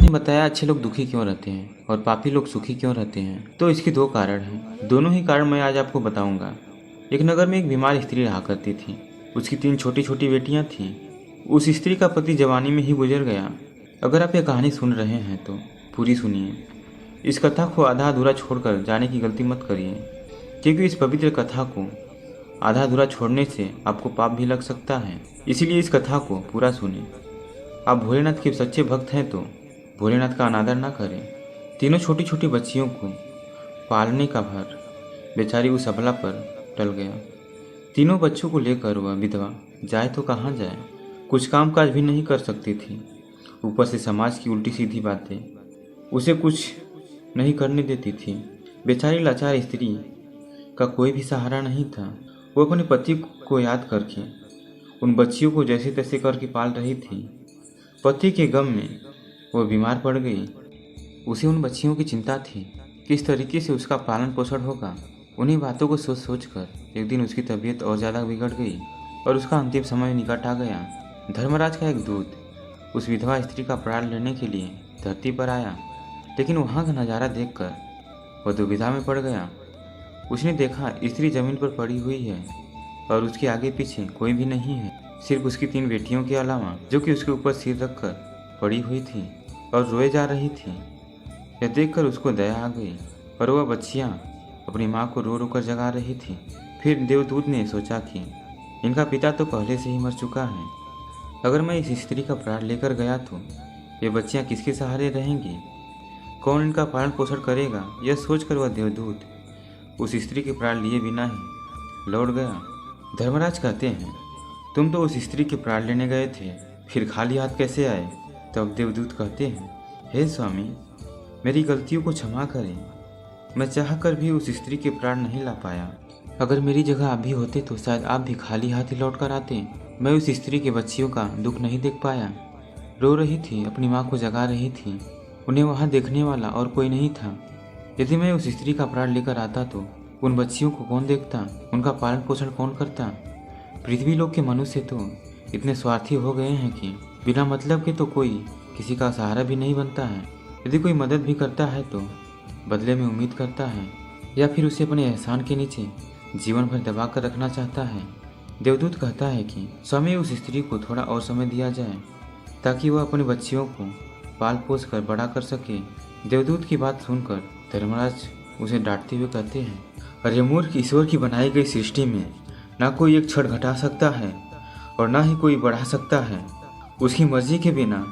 नहीं बताया अच्छे लोग दुखी क्यों रहते हैं और पापी लोग सुखी क्यों रहते हैं। तो इसके दो कारण हैं। दोनों ही कारण मैं आज आपको बताऊंगा। एक नगर में एक बीमार स्त्री रहा करती थी। उसकी 3 छोटी छोटी बेटियां थीं। उस स्त्री का पति जवानी में ही गुजर गया। अगर आप यह कहानी सुन रहे हैं तो पूरी सुनिए। इस कथा को आधा अधूरा छोड़कर जाने की गलती मत करिए, क्योंकि इस पवित्र कथा को आधा अधूरा छोड़ने से आपको पाप भी लग सकता है। इसीलिए इस कथा को पूरा सुनिए। आप भोलेनाथ के सच्चे भक्त हैं तो भोलेनाथ का अनादर ना करें। तीनों छोटी छोटी बच्चियों को पालने का भार बेचारी उस अबला पर टल गया। तीनों बच्चों को लेकर वह विधवा जाए तो कहाँ जाए। कुछ काम काज भी नहीं कर सकती थी। ऊपर से समाज की उल्टी सीधी बातें उसे कुछ नहीं करने देती थी। बेचारी लाचार स्त्री का कोई भी सहारा नहीं था। वो अपने पति को याद करके उन बच्चियों को जैसे तैसे करके पाल रही थी। पति के गम में वो बीमार पड़ गई। उसे उन बच्चियों की चिंता थी, किस तरीके से उसका पालन पोषण होगा। उन्हीं बातों को सोच सोच कर एक दिन उसकी तबीयत और ज़्यादा बिगड़ गई और उसका अंतिम समय निकट आ गया। धर्मराज का एक दूत उस विधवा स्त्री का प्राण लेने के लिए धरती पर आया, लेकिन वहाँ का नज़ारा देखकर वह दुविधा में पड़ गया। उसने देखा स्त्री जमीन पर पड़ी हुई है और उसके आगे पीछे कोई भी नहीं है, सिर्फ उसकी 3 बेटियों के अलावा, जो कि उसके ऊपर सिर रखकर पड़ी हुई थी और रोए जा रही थी। यह देखकर उसको दया आ गई और वह बच्चियां अपनी माँ को रो रो कर जगा रही थी। फिर देवदूत ने सोचा कि इनका पिता तो पहले से ही मर चुका है। अगर मैं इस स्त्री का प्राण लेकर गया तो ये बच्चियां किसके सहारे रहेंगी, कौन इनका पालन पोषण करेगा। यह सोचकर वह देवदूत उस स्त्री के प्राण लिए बिना ही लौट गया। धर्मराज कहते हैं, तुम तो उस स्त्री के प्राण लेने गए थे, फिर खाली हाथ कैसे आए। तब देवदूत कहते हैं, हे स्वामी, मेरी गलतियों को क्षमा करें। मैं चाहकर भी उस स्त्री के प्राण नहीं ला पाया। अगर मेरी जगह आप भी होते तो शायद आप भी खाली हाथ ही लौट कर आते। मैं उस स्त्री के बच्चियों का दुख नहीं देख पाया। रो रही थी, अपनी माँ को जगा रही थी। उन्हें वहाँ देखने वाला और कोई नहीं था। यदि मैं उस स्त्री का प्राण लेकर आता तो उन बच्चियों को कौन देखता, उनका पालन पोषण कौन करता। पृथ्वी लोक के मनुष्य तो इतने स्वार्थी हो गए हैं कि बिना मतलब के तो कोई किसी का सहारा भी नहीं बनता है। यदि कोई मदद भी करता है तो बदले में उम्मीद करता है या फिर उसे अपने एहसान के नीचे जीवन भर दबा कर रखना चाहता है। देवदूत कहता है कि स्वामी, उस स्त्री को थोड़ा और समय दिया जाए ताकि वह अपने बच्चियों को पाल पोस कर बड़ा कर सके। देवदूत की बात सुनकर धर्मराज उसे डांटते हुए कहते हैं, अरे मूर्ख, ईश्वर की बनाई गई सृष्टि में ना कोई एक क्षण घटा सकता है और ना ही कोई बढ़ा सकता है। उसकी मर्जी के बिना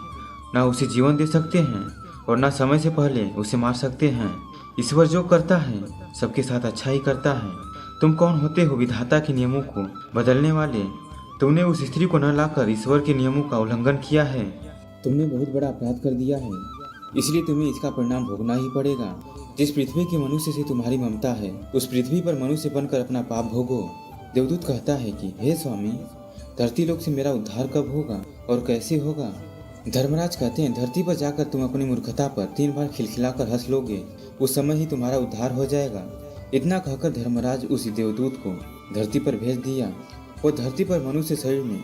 ना उसे जीवन दे सकते हैं और ना समय से पहले उसे मार सकते हैं। ईश्वर जो करता है सबके साथ अच्छा ही करता है। तुम कौन होते हो विधाता के नियमों को बदलने वाले। तुमने उस स्त्री को न लाकर ईश्वर के नियमों का उल्लंघन किया है। तुमने बहुत बड़ा अपराध कर दिया है, इसलिए तुम्हें इसका परिणाम भोगना ही पड़ेगा। जिस पृथ्वी के मनुष्य से तुम्हारी ममता है, उस पृथ्वी पर मनुष्य बनकर अपना पाप भोगो। देवदूत कहता है कि हे स्वामी, धरती लोक से मेरा उद्धार कब होगा और कैसे होगा। धर्मराज कहते हैं, धरती पर जाकर तुम अपनी मूर्खता पर 3 बार खिलखिलाकर हंस लोगे, उस समय ही तुम्हारा उद्धार हो जाएगा। इतना कहकर धर्मराज उस देवदूत को धरती पर भेज दिया। वो धरती पर मनुष्य शरीर में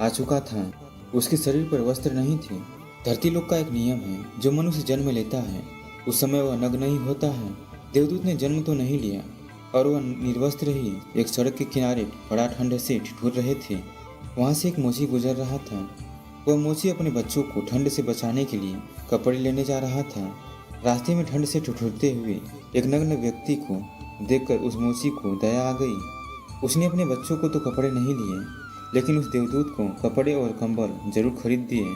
आ चुका था। उसके शरीर पर वस्त्र नहीं थे। धरती लोक का एक नियम है, जो मनुष्य जन्म लेता है उस समय वह नग्न नहीं होता है। देवदूत ने जन्म तो नहीं लिया और वह निर्वस्त्र ही एक सड़क के किनारे बड़ा ठंड से ठिठुर रहे थे। वहाँ से एक मोची गुजर रहा था। वह मोची अपने बच्चों को ठंड से बचाने के लिए कपड़े लेने जा रहा था। रास्ते में ठंड से ठिठुरते हुए एक नग्न व्यक्ति को देखकर उस मोची को दया आ गई। उसने अपने बच्चों को तो कपड़े नहीं लिए, लेकिन उस देवदूत को कपड़े और कंबल जरूर खरीद दिए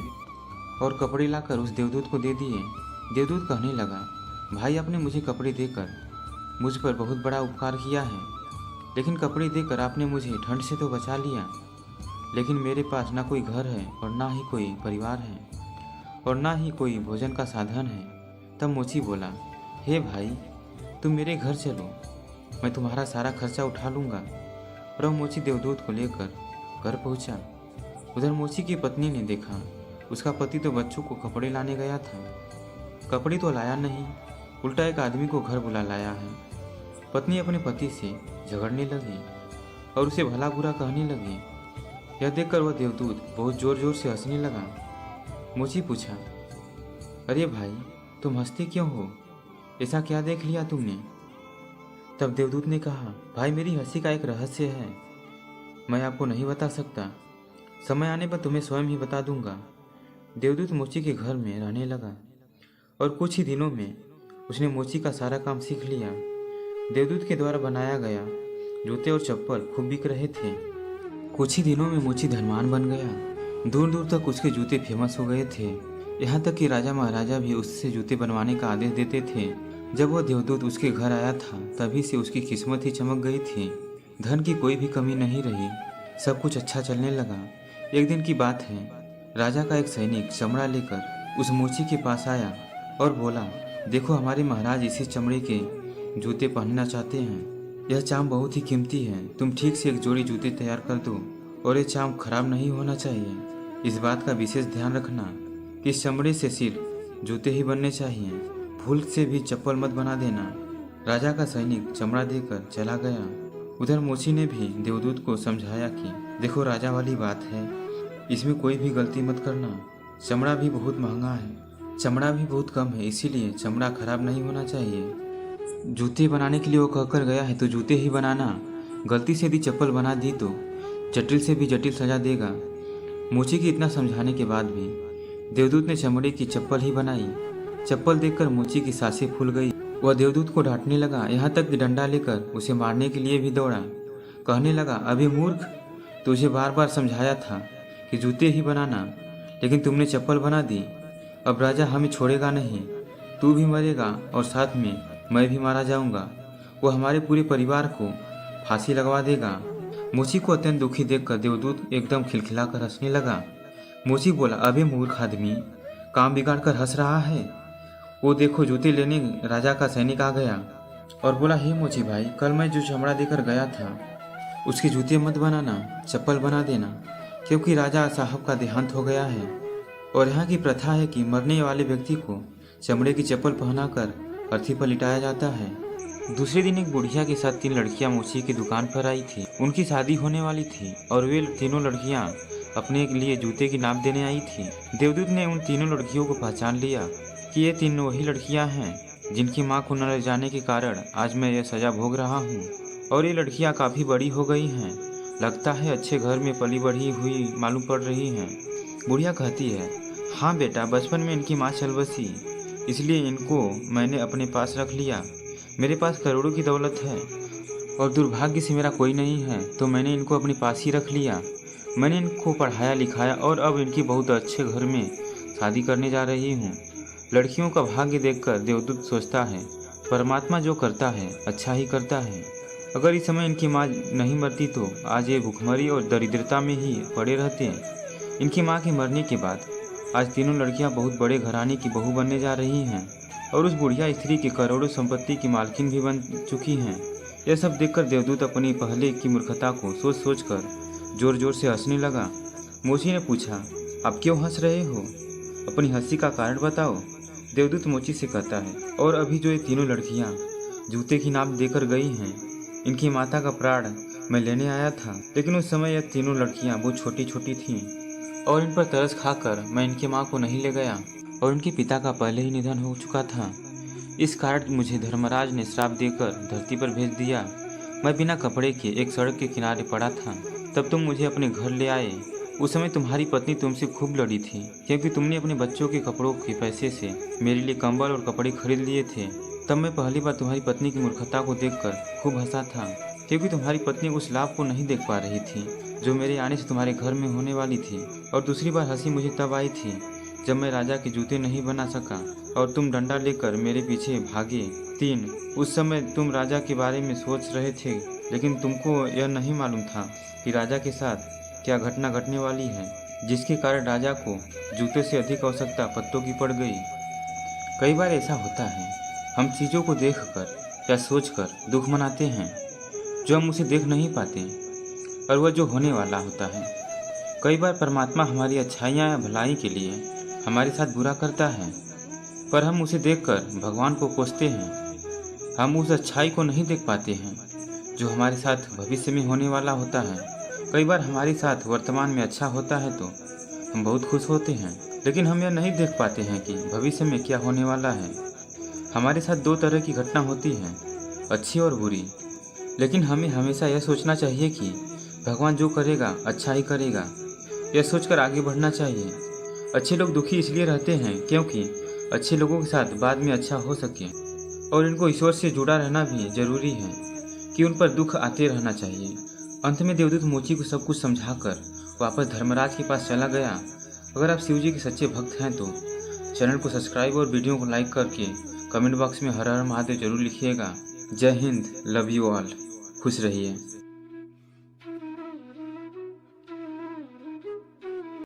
और कपड़े लाकर उस देवदूत को दे दिए। देवदूत कहने लगा, भाई, आपने मुझे कपड़े देकर मुझ पर बहुत बड़ा उपकार किया है, लेकिन कपड़े देकर आपने मुझे ठंड से तो बचा लिया, लेकिन मेरे पास ना कोई घर है और ना ही कोई परिवार है और ना ही कोई भोजन का साधन है। तब मोची बोला, हे भाई, तुम मेरे घर चलो, मैं तुम्हारा सारा खर्चा उठा लूँगा। और वह मोची देवदूत को लेकर घर पहुँचा। उधर मोची की पत्नी ने देखा उसका पति तो बच्चों को कपड़े लाने गया था, कपड़े तो लाया नहीं, उल्टा एक आदमी को घर बुला लाया है। पत्नी अपने पति से झगड़ने लगी और उसे भला बुरा कहने लगी। यह देखकर वह देवदूत बहुत जोर जोर से हंसने लगा। मोची पूछा, अरे भाई, तुम हंसते क्यों हो? ऐसा क्या देख लिया तुमने? तब देवदूत ने कहा, भाई मेरी हंसी का एक रहस्य है, मैं आपको नहीं बता सकता, समय आने पर तुम्हें स्वयं ही बता दूंगा। देवदूत मोची के घर में रहने लगा और कुछ ही दिनों में उसने मोची का सारा काम सीख लिया। देवदूत के द्वारा बनाया गया जूते और चप्पल खूब बिक रहे थे। कुछ ही दिनों में मोची धनवान बन गया। दूर दूर तक उसके जूते फेमस हो गए थे। यहाँ तक कि राजा महाराजा भी उससे जूते बनवाने का आदेश देते थे। जब वह देवदूत उसके घर आया था तभी से उसकी किस्मत ही चमक गई थी। धन की कोई भी कमी नहीं रही, सब कुछ अच्छा चलने लगा। एक दिन की बात है, राजा का एक सैनिक चमड़ा लेकर उस मोची के पास आया और बोला, देखो हमारे महाराज इसी चमड़े के जूते पहनना चाहते हैं। यह चाम बहुत ही कीमती है, तुम ठीक से एक जोड़ी जूते तैयार कर दो और ये चाम खराब नहीं होना चाहिए। इस बात का विशेष ध्यान रखना कि इस चमड़े से सिर्फ जूते ही बनने चाहिए, भूल से भी चप्पल मत बना देना। राजा का सैनिक चमड़ा देकर चला गया। उधर मोची ने भी देवदूत को समझाया कि देखो राजा वाली बात है, इसमें कोई भी गलती मत करना, चमड़ा भी बहुत महंगा है, चमड़ा भी बहुत कम है, इसीलिए चमड़ा खराब नहीं होना चाहिए। जूते बनाने के लिए वो कहकर गया है तो जूते ही बनाना, गलती से यदि चप्पल बना दी तो जटिल से भी जटिल सजा देगा। मोची के इतना समझाने के बाद भी देवदूत ने चमड़े की चप्पल ही बनाई। चप्पल देखकर मोची की सांसें फूल गई। वह देवदूत को डांटने लगा, यहाँ तक कि डंडा लेकर उसे मारने के लिए भी दौड़ा। कहने लगा, अबे मूर्ख, तुझे बार बार समझाया था कि जूते ही बनाना, लेकिन तुमने चप्पल बना दी। अब राजा हमें छोड़ेगा नहीं, तू भी मरेगा और साथ में मैं भी मारा जाऊंगा। वो हमारे पूरे परिवार को फांसी लगवा देगा। मोची को अत्यंत दुखी देखकर देवदूत एकदम खिलखिलाकर हंसने लगा। मोची बोला, अबे मूर्ख आदमी, काम बिगाड़ कर हंस रहा है? वो देखो जूते लेने राजा का सैनिक आ गया और बोला, हे मोची भाई, कल मैं जो चमड़ा देकर गया था उसके जूते मत बनाना, चप्पल बना देना, क्योंकि राजा साहब का देहांत हो गया है और यहाँ की प्रथा है कि मरने वाले व्यक्ति को चमड़े की चप्पल पहनाकर अर्थी पर लिटाया जाता है। दूसरे दिन एक बुढ़िया के साथ 3 लड़कियां मोची की दुकान पर आई थी। उनकी शादी होने वाली थी और वे तीनों लड़कियां अपने लिए जूते की नाप देने आई थी। देवदूत ने उन तीनों लड़कियों को पहचान लिया कि ये तीनों वही लड़कियां हैं जिनकी मां को न रह जाने के कारण आज मैं यह सजा भोग रहा हूँ। और ये लड़कियां काफ़ी बड़ी हो गई हैं, लगता है अच्छे घर में पली बढ़ी हुई मालूम पड़ रही हैं। बुढ़िया कहती है, हाँ बेटा, बचपन में इनकी माँ चल बसी, इसलिए इनको मैंने अपने पास रख लिया। मेरे पास करोड़ों की दौलत है और दुर्भाग्य से मेरा कोई नहीं है, तो मैंने इनको अपने पास ही रख लिया। मैंने इनको पढ़ाया लिखाया और अब इनकी बहुत अच्छे घर में शादी करने जा रही हूँ। लड़कियों का भाग्य देखकर देवदूत सोचता है, परमात्मा जो करता है अच्छा ही करता है। अगर इस समय इनकी माँ नहीं मरती तो आज ये भुखमरी और दरिद्रता में ही पड़े रहते हैं। इनकी माँ के मरने के बाद आज तीनों लड़कियां बहुत बड़े घराने की बहू बनने जा रही हैं और उस बुढ़िया स्त्री की करोड़ों संपत्ति की मालकिन भी बन चुकी हैं। यह सब देखकर देवदूत अपनी पहले की मूर्खता को सोच सोच कर जोर जोर से हंसने लगा। मोची ने पूछा, आप क्यों हंस रहे हो? अपनी हंसी का कारण बताओ। देवदूत मोची से कहता है, और अभी जो ये तीनों लड़कियां जूते की नाप देकर गई हैं, इनकी माता का प्राण मैं लेने आया था, लेकिन उस समय यह तीनों लड़कियां बहुत छोटी छोटी थीं और इन पर तरस खाकर मैं इनकी माँ को नहीं ले गया और उनके पिता का पहले ही निधन हो चुका था। इस कारण मुझे धर्मराज ने श्राप देकर धरती पर भेज दिया। मैं बिना कपड़े के एक सड़क के किनारे पड़ा था, तब तुम मुझे अपने घर ले आए। उस समय तुम्हारी पत्नी तुमसे खूब लड़ी थी क्योंकि तुमने अपने बच्चों के कपड़ों के पैसे से मेरे लिए कंबल और कपड़े खरीद लिए थे। तब मैं पहली बार तुम्हारी पत्नी की मूर्खता को देखकर खूब हंसा था, क्योंकि तुम्हारी पत्नी उस लाभ को नहीं देख पा रही थी जो मेरे आने से तुम्हारे घर में होने वाली थी। और दूसरी बार हंसी मुझे तब आई थी जब मैं राजा के जूते नहीं बना सका और तुम डंडा लेकर मेरे पीछे भागे। 3, उस समय तुम राजा के बारे में सोच रहे थे, लेकिन तुमको यह नहीं मालूम था कि राजा के साथ क्या घटना घटने वाली है, जिसके कारण राजा को जूते से अधिक आवश्यकता पत्तों की पड़ गई। कई बार ऐसा होता है, हम चीज़ों को देखकर या सोचकर दुख मनाते हैं जो हम उसे देख नहीं पाते और वह जो होने वाला होता है। कई बार परमात्मा हमारी अच्छाइयाँ या भलाई के लिए हमारे साथ बुरा करता है, पर हम उसे देखकर भगवान को कोसते हैं। हम उस अच्छाई को नहीं देख पाते हैं जो हमारे साथ भविष्य में होने वाला होता है। कई बार हमारे साथ वर्तमान में अच्छा होता है तो हम बहुत खुश होते हैं, लेकिन हम यह नहीं देख पाते हैं कि भविष्य में क्या होने वाला है। हमारे साथ दो तरह की घटना होती हैं, अच्छी और बुरी। लेकिन हमें हमेशा यह सोचना चाहिए कि भगवान जो करेगा अच्छा ही करेगा। यह सोचकर आगे बढ़ना चाहिए। अच्छे लोग दुखी इसलिए रहते हैं क्योंकि अच्छे लोगों के साथ बाद में अच्छा हो सके, और इनको ईश्वर से जुड़ा रहना भी जरूरी है कि उन पर दुख आते रहना चाहिए। अंत में देवदूत मोची को सब कुछ समझाकर वापस धर्मराज के पास चला गया। अगर आप शिव जी के सच्चे भक्त हैं तो चैनल को सब्सक्राइब और वीडियो को लाइक करके कमेंट बॉक्स में हर हर महादेव जरूर लिखिएगा। जय हिंद, लव यू ऑल, खुश रहिए।